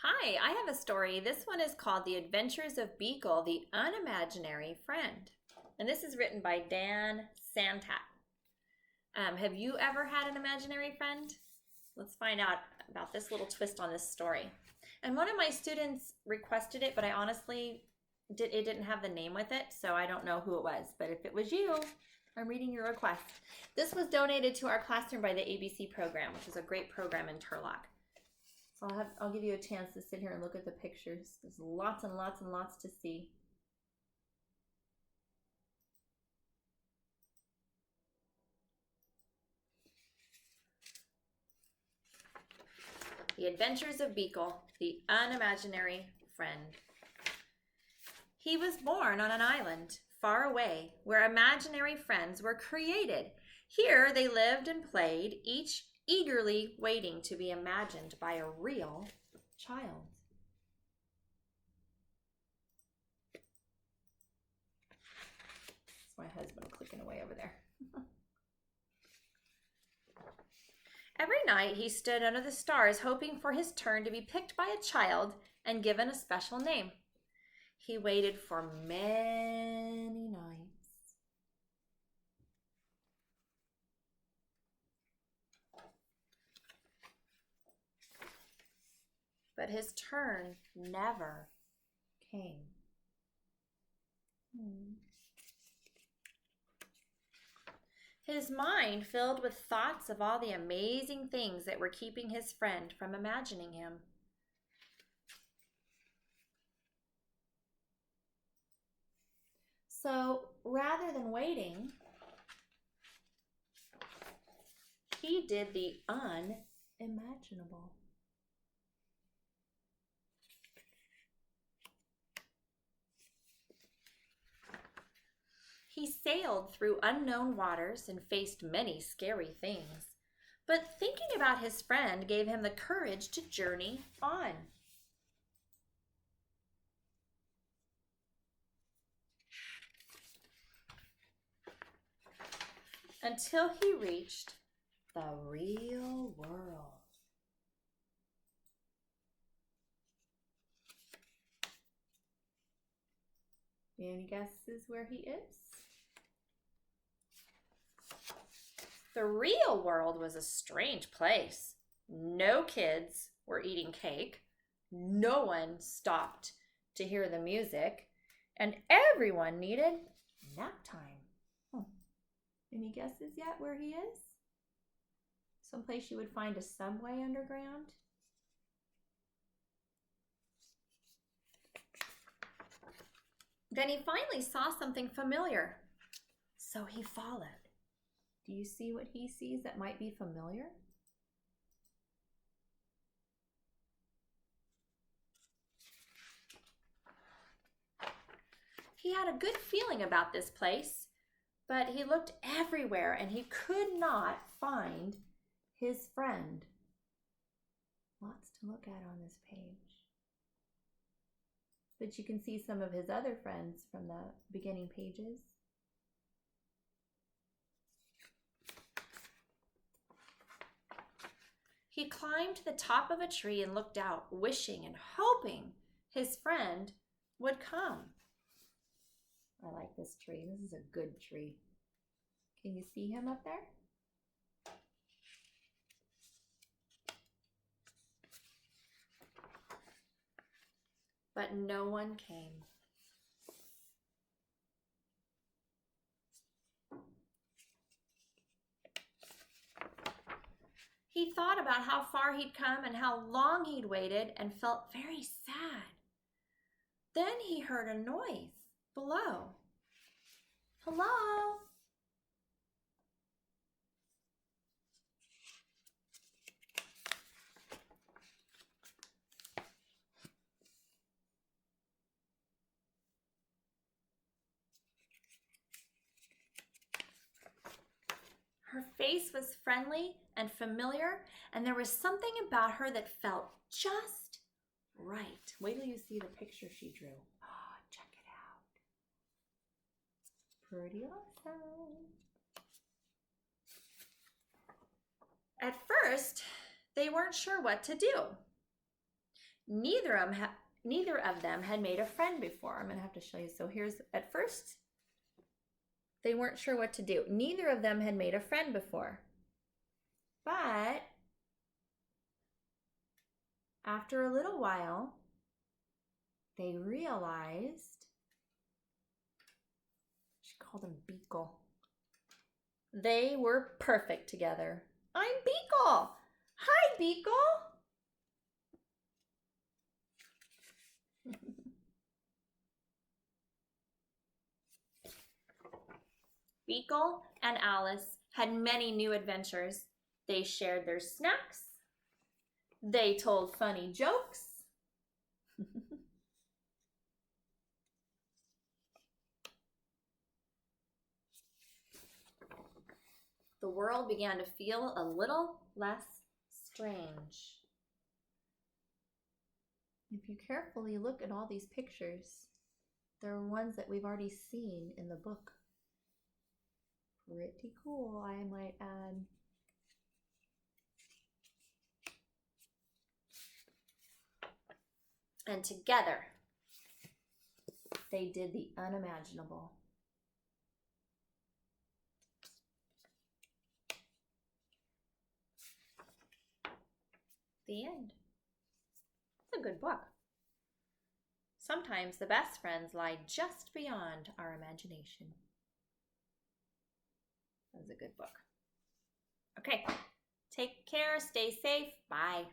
Hi, I have a story. This one is called The Adventures of Beekle, the Unimaginary Friend. And this is written by Dan Santat. Have you ever had an imaginary friend? Let's find out about this little twist on this story. And one of my students requested it, but I honestly it didn't have the name with it, so I don't know who it was. But if it was you, I'm reading your request. This was donated to our classroom by the ABC program, which is a great program in Turlock. So I'll give you a chance to sit here and look at the pictures. There's lots and lots and lots to see. The Adventures of Beekle, the Unimaginary Friend. He was born on an island far away where imaginary friends were created. Here they lived and played, each eagerly waiting to be imagined by a real child. That's my husband clicking away over there. Every night he stood under the stars hoping for his turn to be picked by a child and given a special name. He waited for many nights. But his turn never came. His mind filled with thoughts of all the amazing things that were keeping his friend from imagining him. So rather than waiting, he did the unimaginable. He sailed through unknown waters and faced many scary things, but thinking about his friend gave him the courage to journey on. Until he reached the real world. Any guesses where he is? The real world was a strange place. No kids were eating cake. No one stopped to hear the music. And everyone needed nap time. Any guesses yet where he is? Someplace you would find a subway underground? Then he finally saw something familiar. So he followed. Do you see what he sees that might be familiar? He had a good feeling about this place, but he looked everywhere and he could not find his friend. Lots to look at on this page. But you can see some of his other friends from the beginning pages. He climbed to the top of a tree and looked out, wishing and hoping his friend would come. I like this tree. This is a good tree. Can you see him up there? But no one came. He thought about how far he'd come and how long he'd waited and felt very sad. Then he heard a noise below. Hello? Her face was friendly and familiar, and there was something about her that felt just right. Wait till you see the picture she drew. Oh, check it out. Pretty awesome. At first, they weren't sure what to do. Neither of them had made a friend before. I'm going to have to show you. So here's, at first, they weren't sure what to do. Neither of them had made a friend before. But after a little while, they realized, she called him Beekle. They were perfect together. I'm Beekle. Hi, Beekle. Beekle and Alice had many new adventures. They shared their snacks. They told funny jokes. The world began to feel a little less strange. If you carefully look at all these pictures, there are ones that we've already seen in the book. Pretty cool, I might add. And together, they did the unimaginable. The end. It's a good book. Sometimes the best friends lie just beyond our imagination. That was a good book. Okay, take care, stay safe, bye.